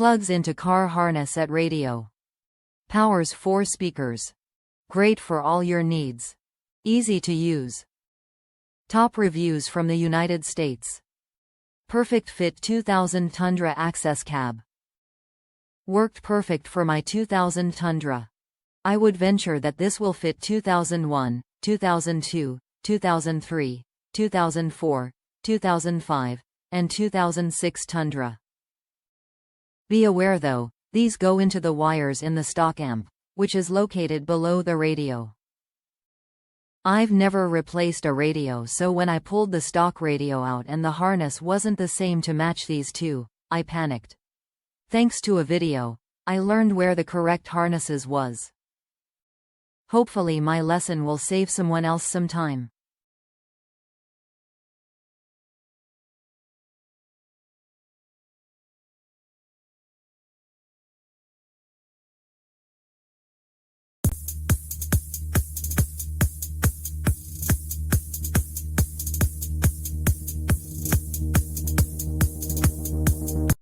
Plugs into car harness at radio. Powers 4 speakers. Great for all your needs. Easy to use. Top reviews from the United States. Perfect fit 2000 Tundra Access Cab. Worked perfect for my 2000 Tundra. I would venture that this will fit 2001, 2002, 2003, 2004, 2005, and 2006 Tundra. Be aware though, these go into the wires in the stock amp, which is located below the radio. I've never replaced a radio, so when I pulled the stock radio out and the harness wasn't the same to match these two, I panicked. Thanks to a video, I learned where the correct harnesses was. Hopefully my lesson will save someone else some time.